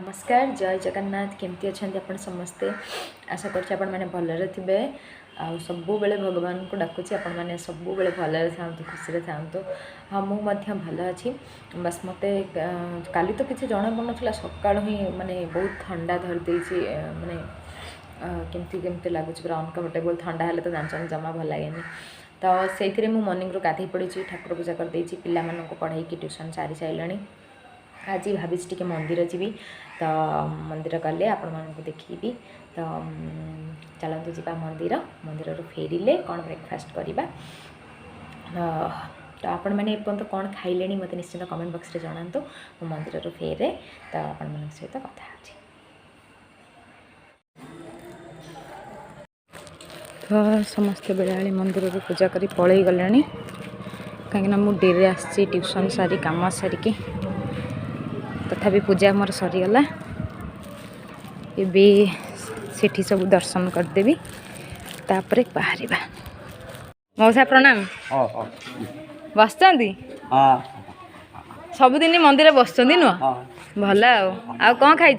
नमस्कार जय जगन्नाथ केमती अच्छा आप समस्ते आशा करते मैंने भलरे थे आ सब बेले भगवान को डाकुची आपण मैंने सब बेले भलरे था खुशी था हाँ मुझे भल अच्छी बस मत काली तो किसी जना पड़ा सका ही माने बहुत ठंडा धरदे माने केमती केमती लगुच पूरा अनकम्फर्टेबल ठंडा हेल्ले तो जानते जमा भल लगे तो से मॉर्निंग रू गाधे पड़ी ठाकुर पूजा करदे पिला पढ़ाई ट्यूशन सारी सारे आज भावी टे मंदिर जी तो मंदिर गले आपण मानक देखी तो चलतु जा मंदिर मंदिर फेरिले कौन ब्रेकफास्ट करवा तो आपण मैंने एपर्त कौन खाइले मत निश्चित कमेंट बॉक्स रे जनातु मो मंदिर फेरे तो आपण मान सहित कथा तो समस्ते बेला मंदिर पूजा करी पलि गले कहीं मुझे डेरी आसी ट्यूशन सारी कम सारिकी तथापि पूजा मोर सरीगला एठी सब दर्शन करदेवी तापर बाहर मौसा प्रणाम बस सबुदिन मंदिर बस नुह भल आ कौन खाई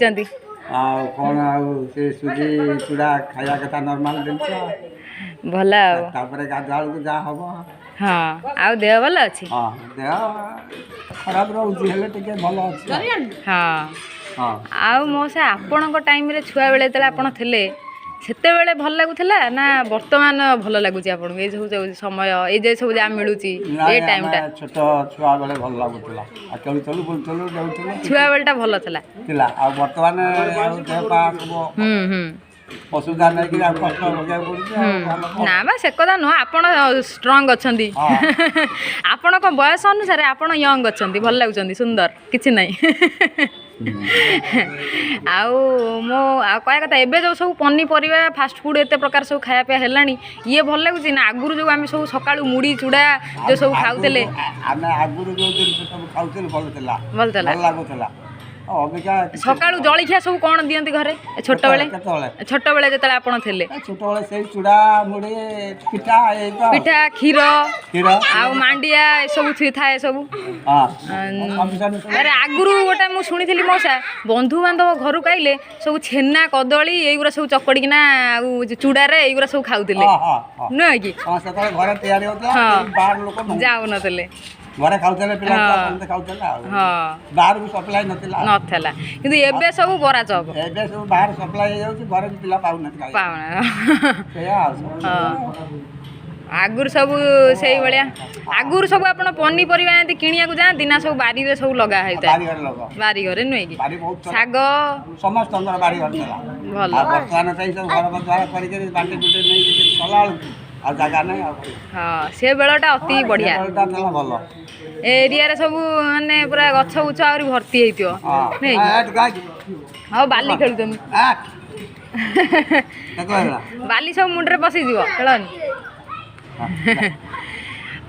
भल हाँ आउ देह भल अच्छी खराब रोचे हाँ आउ मौसा आपण टाइम रे छुआ बेले आपण थे सेते बेले भल लगुला ना वर्तमान भल लगुच आपन ये सब समय ये सब जहाँ मिलूँ ये टाइम टा छोट छुआ बेले भल लगुला चलू चलू बोल चलू जाऊला छुआ बेलटा भल थिला वर्तमान असुविधा नहीं कि कष्ट भोग ना से कथा नुह आपण स्ट्रंग अच्छा आपण को बयस अनुसार आपण यंग अच्छा भल लगुंट सुंदर किसी ना आउ मो कह कथा एबे जो सब पनीपरिया फास्ट फूड एत प्रकार सब खाया पिया है ये भल लगुच ना आगुरी जो आम सब सका मुड़ी चूड़ा जो सब खाऊले भल सका जलखिया सब कौन दियंती घरे छोट बेले जो आप चूड़ा मुड़ी पिठा क्षीर आ मांडिया सब थाए सब अरे आगुरी गोटे मुझे शुणी मौसा बंधु बांधव घर को आइले सब छेना कदली युरा सब चकड़िना चूड़ार युरा सब खाऊले नुह कि जाऊ न घरे खाऊले बाहर को सप्लाई नथला किंतु एबे सब बरा चप एबे सब बाहर सप्लाई हो जाउची घरे पिला पाउना आगुर सब से आगुर सब आप पनीपरिया किणिया जाती ना सब बारी रे सब लगा बारी घरे नुहे कि शाग समस्त बारी घर भल वर्तमान सब घर द्वारा कर जगह नहीं हाँ से बेलटा अति बढ़िया एरिया रे सब माने पूरा गछ गुछ आ भर्ती नहीं हाँ बाली खेलुन बाली सब मुंडे पशि खेलनी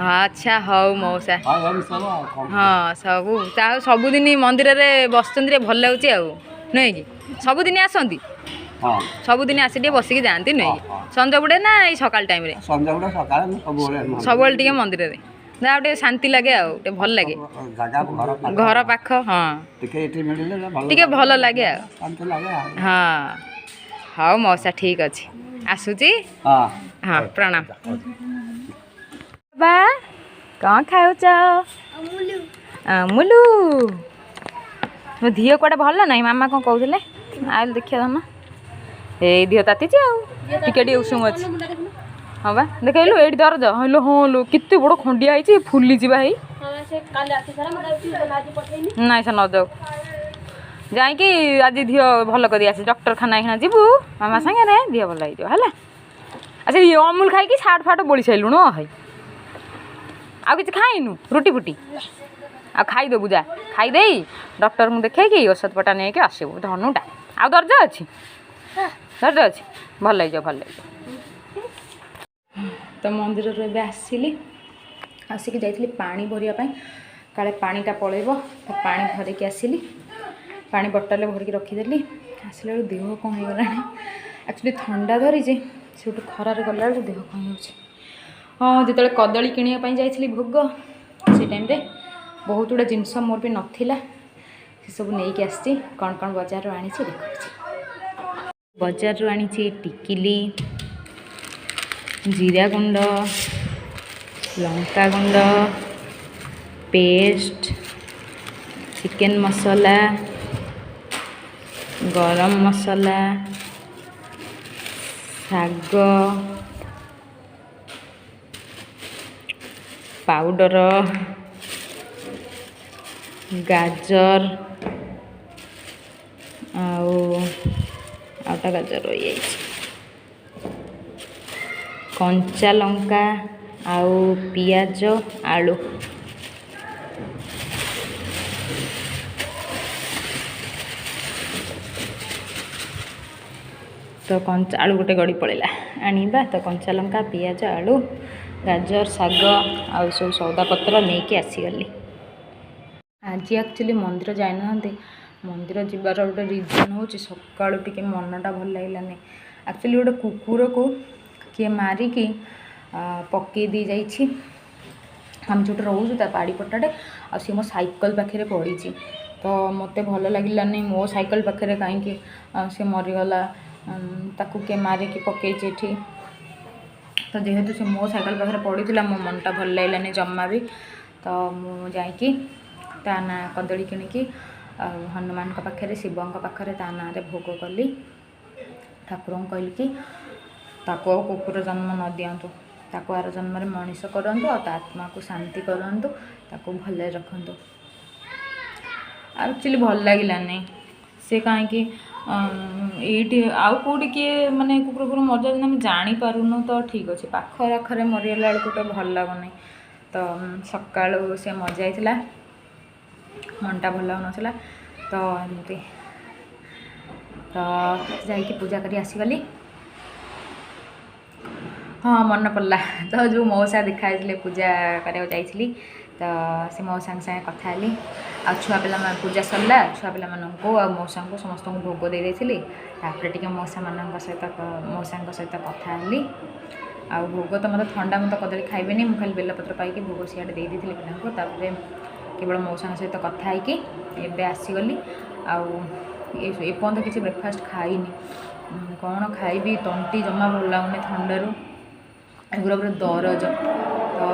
अच्छा हौ मौसा हाँ सबुदिन मंदिर में बस भल लगुच नुहे कि सबुदिन आसती सबुदिन आसी बसिक जाती नुहे संज बुड़े ना सकाल टाइम सब मंदिर में ना गोटे शांति लगे आटे भल लगे घर पाख हाँ टे भल लगे हाँ हाँ मौसा ठीक अच्छे आसूची हाँ प्रणाम बा कौन खाऊच मुलु मो धी कौटे भल ना मामा कौन कहते आइल देखिए मामा ए दी ताती टे उषुम अच्छी हाँ बा देखलु ये दर्द हलो हाँ लो केते बड़ खंडिया है फुली जा ना से न जाऊ जाकि आज धी भल कर आस डॉक्टर खाना जीवु मामा सागे धी भल है अच्छा ये अमूल खाई साट फाट बोली सारूँ है आ कि खाइनु रुटी फुटी आ खाईदेबू जा खाईदे डॉक्टर मुझे देखे औषध पटा नहीं कि आसबू धनुटा आ दर्ज अच्छी दर्ज अच्छी भल भल तो मंदिर आसिली आसिक जाइली पानी भरवाई काले पानीटा पलैब तो पानी भरिकी आसिली पानी बटल भरिकी रखीदेली आसला बेलू देह कौन हो गला एक्चुअली ठंडा धरी से खरार गला देह कौन हो हाँ जो कदली किणापी जाइली भोग से टाइम बहुत गुड़ा जिनस मोर भी नाला सब नहीं आसी कौन कौन बजार आनी देखा बजार आनी टिकिली जीरा गुंड लंका गुंड पेस्ट चिकेन मसाला गरम मसाला शाग पाउडर गाजर आउटा गाजर रही कंचा लंका आउ पियाज आलू तो कंचा आलू गोटे गड़ी पड़ेगा आनिबा तो कंचा लंका पियाज आलू गाजर शाग आउ सब सौदा पत्र नहीं कि आसीगली आज एक्चुअली मंदिर जाए ना मंदिर जीवार गोटे रिजन हो सकालू टे मनटा भल लगलानी एक्चुअली गोटे कुकुर को किए मारिकी पकई दी जाइए आम जो रोचु बाड़ी पटाटे आ सी मो साइकल पाखे पड़ी तो मत भल लगे मो साइकल पाखे कहीं सी मरीगला ताकू किए मारिकी पकई तो जेहेतु से मो साइकल पाखे पड़ी मो मनटा भल लगलानी जमा भी तो मुझे ता ना कदली किणिकी हनुमान पाखे शिव पाखे ता ना भोग कली ठाकुर कहली कि ताको कुकुर जन्म न दिंतु ताको आर जन्म मनीष करूँ आत्मा को शांति करूँ ताको भले रखु एक्चुअली भल लगलानी से कहीं ये आउ कौटी किए माने कुकुर कुकुर मजा आम जापारूनु तो ठीक अच्छे पाखर आखरे मरीगला बेलू तो भल लगुनि तो सका से मजा होता मनटा भल लगुन तो एमती तो जाकि पूजा करी आसीगली हाँ मन पड़ा तो जो मौसा दिखाई पूजा कराया जाइली तो से मौसा सागे कथा आ छुआ पिला पूजा सरला छुआ पिला मौसा को समस्त भोग दे देती टे मौसा मान सहित मौसा सहित कथा आ भोग तो मतलब ठंडा मत कदली खाइबेनी मुझे खाली बेलपत्र पाई भोग सियाड़े दे देती पिला केवल मौसा सहित कथा होगी आसीगली आपर्यंत किसी ब्रेकफास्ट खाईनी कौन खाइबी तंटी जमा भल लगुनि ठंडारू एगुरा पूरा दरज तो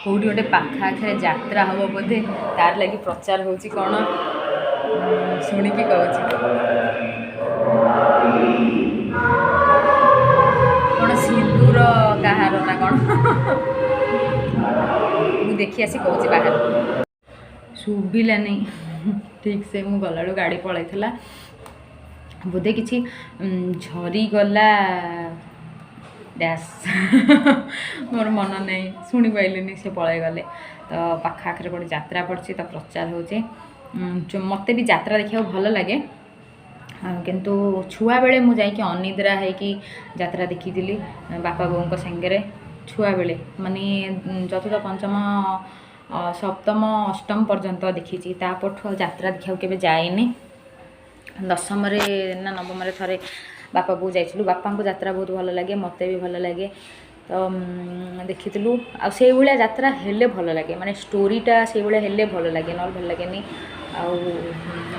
कौटी गोटे पाखाखे यात्रा हम बोधे तार लगी प्रचार होची कौन शुणिकी कहूँ कौन सिंदूर कहार ना कौन मुझे देखी आसी कहूँ बाहर शुभिलानी ठीक से मु गला गाड़ी पलैला बोधे किसी झरी गला डैश मोर मन नहीं शुणी पाइलिनी से पलि गले तो पाखाखे गोटे यात्रा पड़ी तो प्रचार हो मत भी यात्रा देखा भल लगे किंतु छुआ बेले मुझे अनिद्रा है यात्रा देखी थी बापा बों सागे छुआ बेले माने चतुर्थ पंचम सप्तम अष्टम पर्यंत देखी तापठ यात्रा देखा के जाएनी दशम ना नवम थे बापा बो जाइलु बापा को यात्रा बहुत भल लगे मत भी भल लगे तो देखी से भाया यात्रा हेले भल लगे माने स्टोरीटा से भाया हेले भल लगे न भल लगे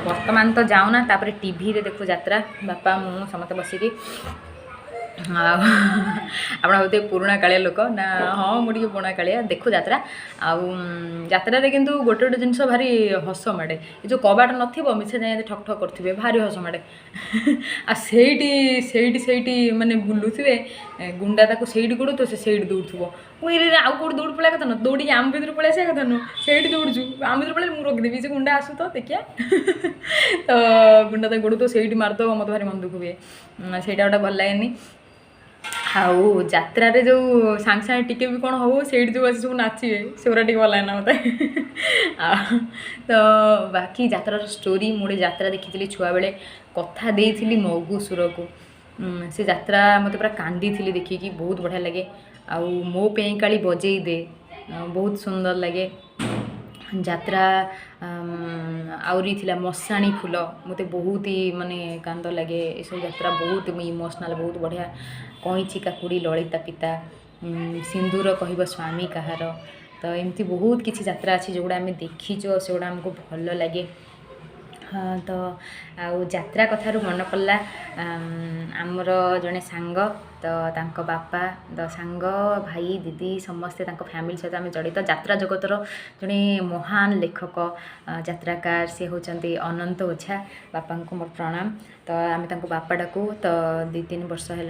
वर्तमान तो जाऊना तापर टीवी रे देखु यात्रा बापा मु समस्त बसिकी आप बोलते पुराणा कालिया लोक ना हाँ मुझे पुराणा कालिया देखु यात्रा आत्रा किंतु गोटे गोटे जिनस भारी हस माड़े ये जो कबाट न मिछे जाए ठक ठक करेंगे भारी हस माड़े आईटी माने बुलुवे गुंडा ताको सेठी गोड़ तो से दौड़ मुझे आउ कौट दौड़ पड़ा कथा न दौड़ी आम भर पलि आसा कथा नुह से दौड़ू आम भर पड़े मुझे रखिदेवी से गुंडा आसू तो देखिया तो गुंडा तो गोड़ तो से मारदेव मत भारी मन दुख हुए से गोटे भल लगे आउ यात्रा रे जो सांग सांगे टिके भी कौन हो से जो आज सब नाचे से गुरा टे भल लगना मत तो बाकी यात्रार स्टोरी मुझे यात्रा देखी छुआ बेले कथा देती मगुसुर को से यात्रा मत पूरा कांदी थी देखिकी बहुत बढ़िया लगे आउ मो पेकाली बजे दे बहुत सुंदर लगे यात्रा आउरी थिला मशाणी फूल मते बहुत ही माने कांद लगे ये सब यात्रा बहुत इमोशनल बहुत बढ़िया कईची काकुड़ी ललिता पिता सिंदूर कहब स्वामी कहार तो एमती बहुत किसी यात्रा अच्छी जोड़ा आम देखीचु सेगुड़ा आमको भल लगे। हाँ तो यात्रा कथार मन पड़ा आमर जड़े सांग तो तांको बापा तो सांग भाई दीदी समस्ते तांको फैमिली सहित आम जड़ित यात्रा जगतर जड़े महान लेखक यात्राकार सी होचंती अनंत ओझा बापा को मोर प्रणाम। तो आम तांको बापा डाकू तो 2-3 वर्ष है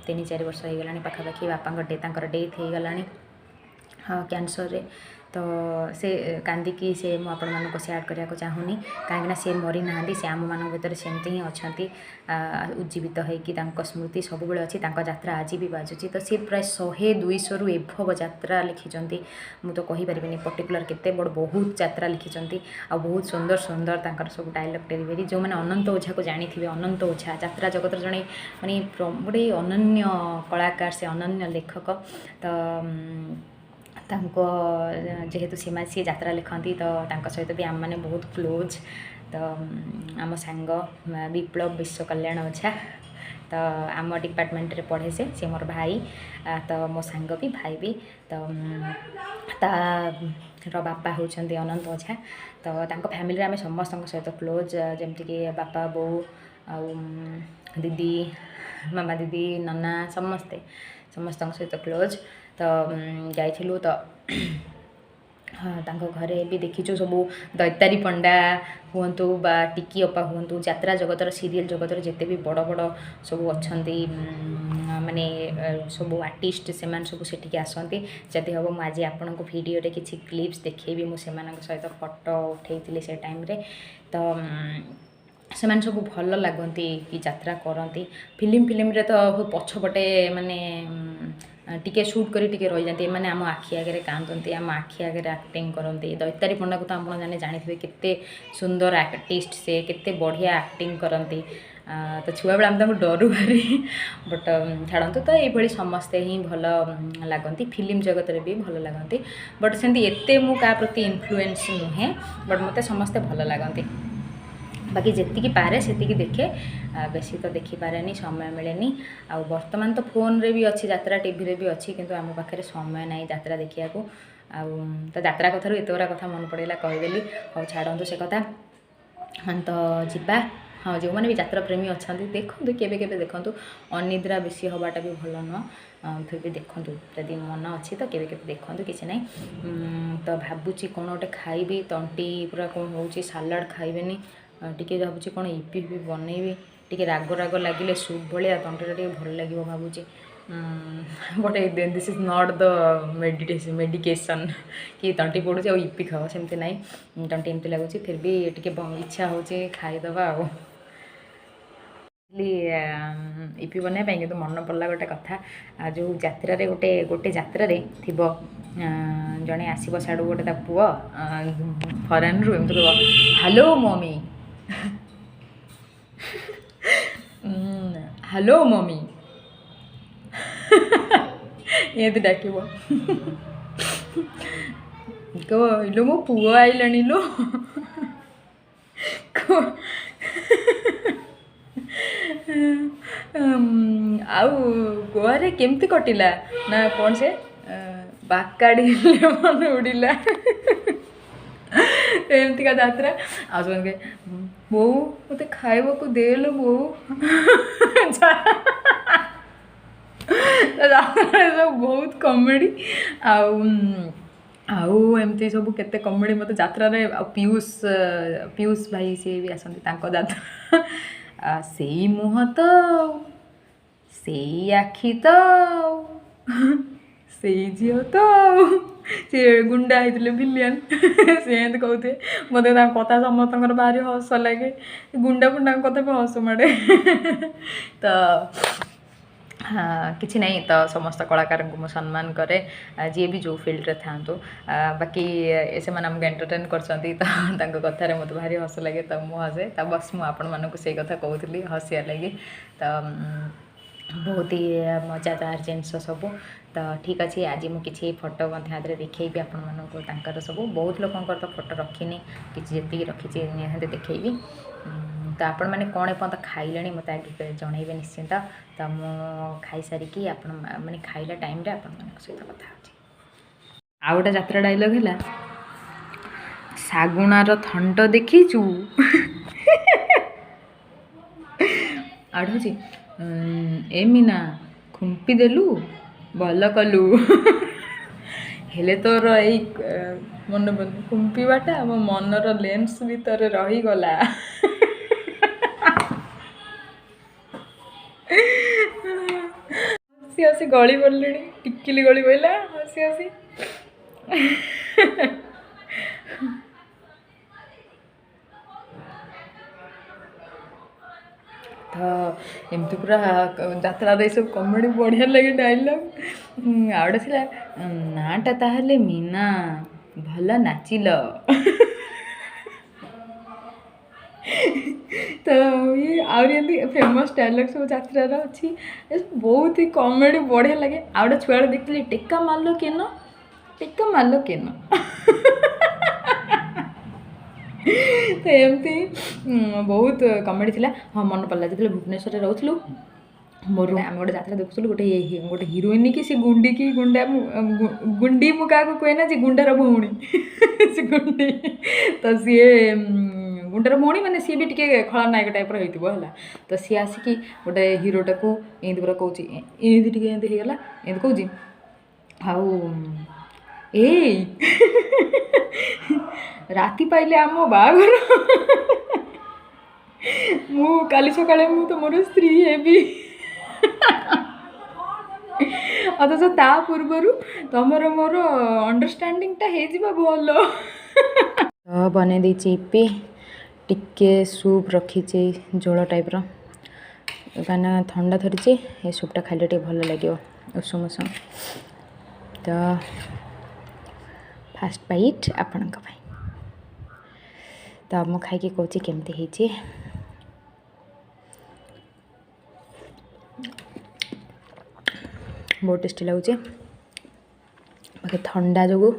3-4 वर्ष हो गला पाखापाखि बापा डेथ हो गला हाँ कैंसर रे। तो से कांदिकी से मु आपण मानको शेयर करने को चाहूनी कहीं से मरी ना से आम मान भर सेमती ही अच्छा उज्जीवित होकर स्मृति सब बड़े अच्छी यात्रा आज भी बाजुची। तो सी प्राय 100-200 रु एभव यात्रा लिखिं मु तो कहीपर पर्टिकुलर केते बड़ बहुत यात्रा लिखिं आ बहुत सुंदर सुंदर सब डायलॉग डेलीवरी जो मैंने अनंत ओझा को जानी थे अनंत ओझा यात्रा जगत जड़े माने गोटे अनन्य कलाकार से अनन्य लेखक। तो तांको जेहेतु सीमा सी यात्रा लिखती तो तांको सहित भी आम मैंने बहुत क्लोज। तो आम सांग विप्लव विश्व कल्याण ओझा तो आम डिपार्टमेंट रे पढ़े से मोर भाई तो मो सांग भी भाई भी। तो तार बापा होचंती अनंत ओझा। तो तांको फैमिली आम समस्त सहित क्लोज जमती कि बापा बो आ दीदी मामा दीदी नना समस्ते समस्त सहित क्लोज। तो जाइलु तो हाँ तांको घरे भी देखीचु सब दैतारी पंडा हुंतु बा टिकी अपा हुंतु यात्रा जगतर सीरियल जगतर जिते भी बड़ बड़ सब अच्छा माने सब आर्टिस्ट से सब सेठिक आसती जदि हम आज आपण को वीडियो किसी क्लिप्स देखेबी मु सहित फोटो उठे से टाइम रे। तो से सब भल लगती कि यात्रा करती फिल्म रे तो पछपटे माने टिके शूट करी टिके रही जाती मैंने आम आखि आगे कांदती आम आखि आगे एक्टिंग करती। दैतारी पंडा को तो आप जानी केते सुंदर आर्टिस्ट से केते बढ़िया एक्टिंग करती। तो छुआ बेला आम डरू भारी बट छाड़ू तो ये समस्ते ही भल लगती फिल्म जगत भी भल लगती बट सेमती एते मु का प्रति इन्फ्लुएंस नुहे बट मते समस्ते भल लगती बाकी जी पारे से देखे बेसी तो देखिपारे समय मिले आ बर्तमान तो फोन रे भी अच्छी यात्रा टीवी रे भी अच्छी किंतु आम पाखे समय ना यात्रा देखा तो यात्रा कथार एत गुरा कथा मन पड़ेगा कहीदेली हाँ छाड़ू से कथा। हाँ तो जीवा हाँ जो मैंने भी यात्रा प्रेमी अच्छा देखो केवे देखूँ अनिद्रा बेसी हवाटा भी भल नुह फिर भी देखूँ जदि मन अच्छी तो केवे देखूँ किसी ना। तो भावुची कौन गोटे खाइबी तंटी पूरा कौन हो सालाड खाइबेनी टिके भावुची कौन इपी भी बनईबी टिके राग राग लगे सूप भाया तंटीटा टे भल लगे भावुची but this is not the medication कि तंटी पड़ू आ इपी खाओ सेमती ना तंटी एमती लगुच फिर भी टिके इच्छा हो खाईदबा इपी बनाई कि मन पड़ा गोटे कथा जो यात्रा गोटे यात्रा थी जड़े आसब साड़ू गोटे पुआ फरेन रु एमती कह हेलो मम्मी हेलो मम्मी ये डाक कह लो मो पुआ आइलानी लो गोआ रे केमती कटिला ना कौन से बाकाड़ी मन उड़िला एमती का यात्रा आ सब बो मत खाइबा को दे लो बो सब बहुत कमेडी आउ एमती सब केते कमेडी मत यात्रा रे पीयूष भाई सी भी आसती यात्रा से मुह तो से आखि तो से झी तो सी गुंडा होते भिलियन सी कहते मत कथा समस्त भारी हस लगे गुंडा फुंडा कथा भी हस माड़े तो हाँ किसी नहीं तो समस्त कलाकार को मुझे सम्मान करे जी भी जो फील्ड रे था बाकी से मैंने आमको एंटरटेन कर कथार मत भारी हस लगे तो मु हसे तो बस मुझे से कथा कहती हसिया लगे तो बहुत ही मजादार जिनस सब। तो ठीक अच्छे आज मुझे फोटो देखी आपण सब बहुत लोकर तो फोटो रखी कि जी रखी निहत देखी तो आपण मैंने कौन एपर्त खाइले मत आगे जनइबे निश्चिंत। तो मुझे खाई सारिकी आपण मैंने खाइला टाइम रे आपण सहित कथा। ଆଉ ଗୋଟେ ଯାତ୍ରା ଡାଇଲଗ୍ ହେଲା ଶାଗୁଣାର ଥଣ୍ଟ ଦେଖିଛୁ। ଆଉ ହେଉଛି ଏମିନା ଖୁମ୍ପି ଦେଲୁ ଭଲ କଲୁ। ହେଲେ ତୋର ଏଇ ମନେ ପଡ଼ୁନି ଖୁମ୍ପିବାଟା ଆମ ମନର ଲେନ୍ସ ଭିତରେ ରହିଗଲା। ହସି ହସି ଗଳି ପଡ଼ିଲେଣି ଟିକିଲି ଗଳି ପଡ଼ିଲା ହସି ହସି। ତ ଏମିତି ପୁରା ଯାତ୍ରାରେ ଏସବୁ କମେଡ଼ି ବଢ଼ିଆ ଲାଗେ ଡାଇଲଗ୍। ଆଉ ଗୋଟେ ଥିଲା ନାଁଟା ତାହେଲେ ମିନା ଭଲ ନାଚିଲ। ତ ଇଏ ଆହୁରି ଏମିତି ଫେମସ୍ ଡାଇଲଗ୍ ସବୁ ଯାତ୍ରାର ଅଛି ଏସବୁ ବହୁତ ହି କମେଡ଼ି ବଢ଼ିଆ ଲାଗେ। ଆଉ ଗୋଟେ ଛୁଆଟେ ଦେଖିଥିଲି ଟେକା ମାରିଲ କେନ ଟେକା ମାରିଲ କେନ। ତ ଏମିତି ବହୁତ କମେଡ଼ି ଥିଲା। ହଁ ମନେ ପଡ଼ିଲା ଯେତେବେଳେ ଭୁବନେଶ୍ୱରରେ ରହୁଥିଲୁ ମୋର ଆମେ ଗୋଟେ ଯାତ୍ରା ଦେଖୁଥିଲୁ ଗୋଟେ ହିରୋଇନ୍ କି ସେ ଗୁଣ୍ଡି ଗୁଣ୍ଡି ମୁଁ କାହାକୁ କୁହେନା ଯେ ଗୁଣ୍ଡାର ଭଉଣୀ। ସେ ଗୁଣ୍ଡି ତ ସିଏ ଗୁଣ୍ଡାର ଭଉଣୀ ମାନେ ସିଏ ବି ଟିକେ ଖଳନାୟକ ଟାଇପ୍ର ହେଇଥିବ ହେଲା। ତ ସିଏ ଆସିକି ଗୋଟେ ହିରୋଟାକୁ ଏମିତି ପୁରା କହୁଛି ଏମିତି ଟିକେ ଏମିତି ହେଇଗଲା ଏମିତି କହୁଛି ଆଉ ଏଇ ରାତି ପାଇଲେ ଆମ ବାହାଘର ମୁଁ କାଲି ସକାଳେ ମୁଁ ତମର ସ୍ତ୍ରୀ ହେବି। ଅଥଚ ତା ପୂର୍ବରୁ ତମର ମୋର ଅଣ୍ଡରଷ୍ଟାଣ୍ଡିଂଟା ହେଇଯିବ ଭଲ। ବନେଇ ଦେଇଛି ଇପି ଟିକେ ସୁପ୍ ରଖିଛି ଝୋଳ ଟାଇପ୍ର କାହିଁକିନା ଥଣ୍ଡା ଧରିଛି ଏ ସୁପ୍ଟା ଖାଇଲେ ଟିକେ ଭଲ ଲାଗିବ ଉଷୁମ ଉଷୁମ। ତ ଫାଷ୍ଟ ବାଇଟ୍ ଆପଣଙ୍କ ପାଇଁ। ତ ମୁଁ ଖାଇକି କହୁଛି କେମିତି ହେଇଛି। ବହୁତ ଟେଷ୍ଟି ଲାଗୁଛି ବାକି ଥଣ୍ଡା ଯୋଗୁଁ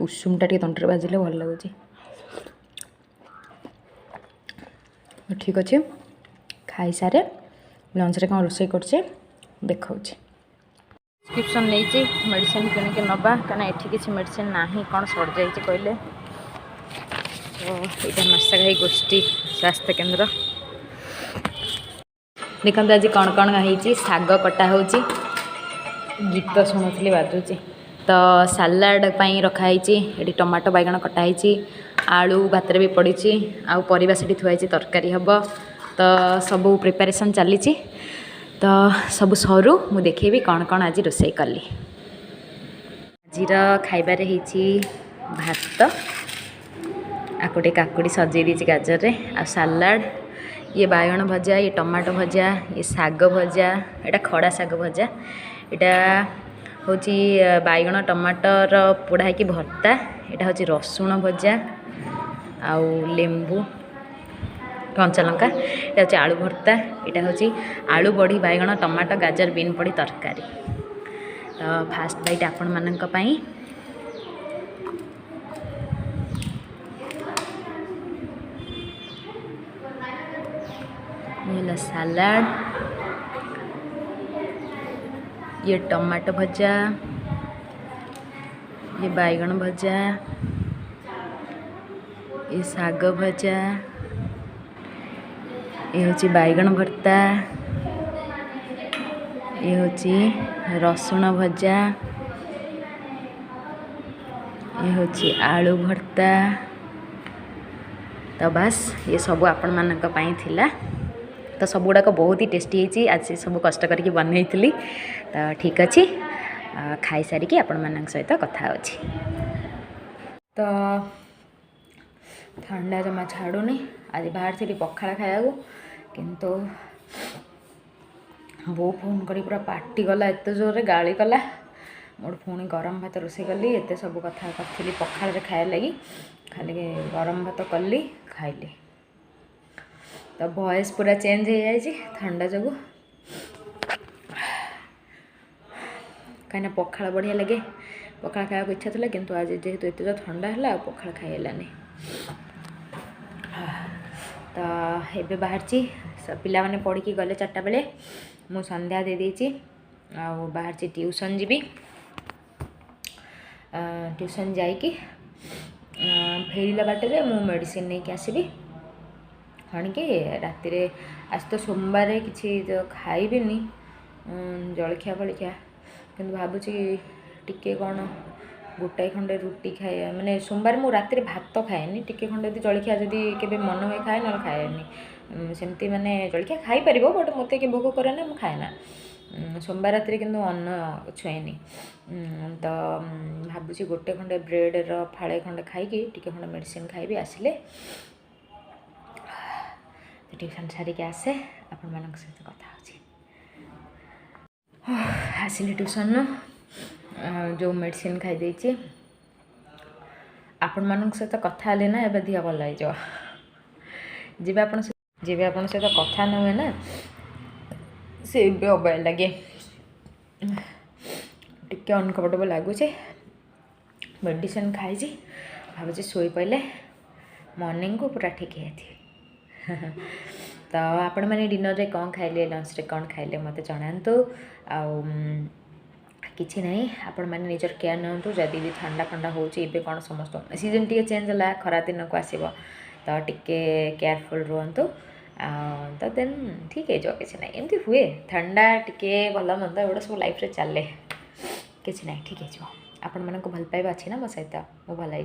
ଉଷୁମଟା ଟିକେ ତଣ୍ଟିରେ ବାଜିଲେ ଭଲ ଲାଗୁଛି। ଠିକ୍ ଅଛି ଖାଇସାରେ ଲଞ୍ଚରେ କ'ଣ ରୋଷେଇ କରୁଛେ ଦେଖାଉଛି। ପ୍ରେସ୍କ୍ରିପ୍ସନ୍ ନେଇଛି ମେଡ଼ିସିନ୍ କିଣିକି ନେବା କାହିଁକିନା ଏଠି କିଛି ମେଡ଼ିସିନ୍ ନାହିଁ କ'ଣ ସରିଯାଇଛି କହିଲେ। ତ ଏଇଟା ମାର୍ଶାଘାଇ ଗୋଷ୍ଠୀ ସ୍ୱାସ୍ଥ୍ୟ କେନ୍ଦ୍ର। ଦେଖନ୍ତୁ ଆଜି କ'ଣ କ'ଣ ହେଇଛି ଶାଗ କଟା ହେଉଛି ଗୀତ ଶୁଣୁଥିଲି ବାଜୁଛି। ତ ସାଲାଡ଼ ପାଇଁ ରଖାହେଇଛି ଏଠି ଟମାଟୋ ବାଇଗଣ କଟା ହେଇଛି ଆଳୁ ଭାତରେ ବି ପଡ଼ିଛି ଆଉ ପରିବା ସେଠି ଥୁଆ ହେଇଛି ତରକାରୀ ହେବ। ତ ସବୁ ପ୍ରିପାରେସନ୍ ଚାଲିଛି ତ ସବୁ ସରୁ ମୁଁ ଦେଖେଇବି କ'ଣ କ'ଣ ଆଜି ରୋଷେଇ କଲି। ଆଜିର ଖାଇବାରେ ହେଇଛି ଭାତ ଆକୁ ଟିକେ କାକୁଡ଼ି ସଜେଇ ଦେଇଛି ଗାଜରରେ ଆଉ ସାଲାଡ଼ ଇଏ ବାଇଗଣ ଭଜା ଇଏ ଟମାଟୋ ଭଜା ଇଏ ଶାଗ ଭଜା ଏଇଟା ଖଡ଼ା ଶାଗ ଭଜା ଏଇଟା ହେଉଛି ବାଇଗଣ ଟମାଟୋର ପୋଡ଼ା ହେଇକି ଭର୍ତ୍ତା ଏଇଟା ହେଉଛି ରସୁଣ ଭଜା ଆଉ ଲେମ୍ବୁ କଞ୍ଚାଲଙ୍କା ଏଇଟା ହେଉଛି ଆଳୁ ଭର୍ତ୍ତା ଏଇଟା ହେଉଛି ଆଳୁ ବଢ଼ି ବାଇଗଣ ଟମାଟୋ ଗାଜର ବିନ୍ ପଡ଼ି ତରକାରୀ। ତ ଫାଷ୍ଟ ବାଇଟ୍ ଆପଣମାନଙ୍କ ପାଇଁ। ये ला सलाड ये टमाटो भजा ये बैगन भजा ये साग भजा ये हूँ बैगन भर्ता ये हूँ रसुण भजा ये हूँ आलू भर्ता। तो बस ये सब आपण मानक पई थिला। तो सब गुड़ाक बहुत ही टेस्टी होती आज सब कष्ट करके बनई थी। तो ठीक अच्छे खाई सारिकी आपण मान सहित कथा होची। तो ठंडा जमा छाड़ूनी आज बाहर थी पखाड़ खाया किंतु बो फोन करी पूरा पार्टी गला एत जोर गाड़ी कला मोर पुणी गरम भात रोसे कली एत सब कथा करी पखाड़ खाया लगी खाली गरम भात कली खाइली। तो वॉइस पूरा चेंज हो जाए ठंडा जो कहीं पखाड़ बढ़िया लगे पखाड़ खाया इच्छा था किंतु आज जेहेतु एत जो ठंडा है पखाड़ खाइलानी। तो ये बाहर पिला माने पढ़ी गले 4टा बेले मु संध्या दे देची आ बाहर ट्यूशन जीवी ट्यूशन जाइकी फेरिला बाटे मु मेडिसिन नहीं कि आसबि कण कि राति आज तो सोमवार किसी तो खाइबिनी जलखिया फलखिया कि भावुँ टिके कौन गोटाए खंडे रुटी खाए माने सोमवार मु राति भात खाएनी टिके खंडे यदि जलखिया जदि केबे मन हुए खाए ना खाएनी सेमती माने जलखिया खाई परिबो बट मते के भोग करे ना मु खाएना सोमवार राति किंतु अन्न छुएनी तो भावुँ गोटे खंडे ब्रेड फाड़े खंडे खाई टिके खंडे मेडिसिन खाइबी आसिले ट्यूशन सारिके आसे आपण मानक सहित कथा होची आसिले ट्यूशन जो मेडिसिन खाई देछि आपण मानक सहित कथा हेले ना एबे दिया भल हो जेबे आपण सहित कथा न हुए ना से एबे अबाय लगे टिके अनकम्फर्टेबल लगुचे मेडिसिन खाई भावुँ शोई पड़े मॉर्निंग को पूरा ठीक है तो आपण मैंने डिनर रे कौन खाइले लंच रे कौन खाइले मत जनातु किसी नहीं आपण मैंने निजर केयर नियंतु जदि भी ठंडा ठंडा होची कौन समस्त सीजन टी चेंज है खरा दिन को आसब तो टिके केयरफुल रुहतु तो देन ठीक है जो किसी ना एमती हुए ठंडा टिके भल मंद एगुड़ा सब लाइफ रे चले किसी ना ठीक है आपण मानक भल पाइबा अच्छी ना मो सहित मु भल है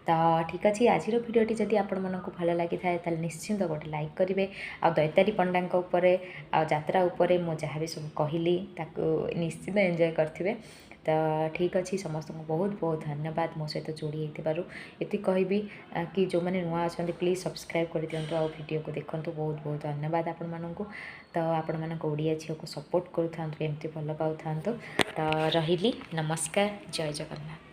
तो ठीक अच्छे आज भिडियोटी जदि आपण मानक भल लगी था निश्चिंत गोटे लाइक करेंगे आ दैतारी पंडा आ यात्रा उपरे मो जहाँ भी सब कहली ताको निश्चित एंजॉय करथिबे तो ठीक अच्छे समस्त को बहुत बहुत धन्यवाद मो सहित जोड़ी होइतिबारु एति कहबी कि जो मैंने नुआ अच्छा प्लीज सब्सक्राइब कर दिंतु आ वीडियो को देखो बहुत बहुत धन्यवाद आपण मानक तो आपण मानक ओडिया झील को सपोर्ट करूँ एमती भल पाऊँ तो रही नमस्कार जय जगन्नाथ।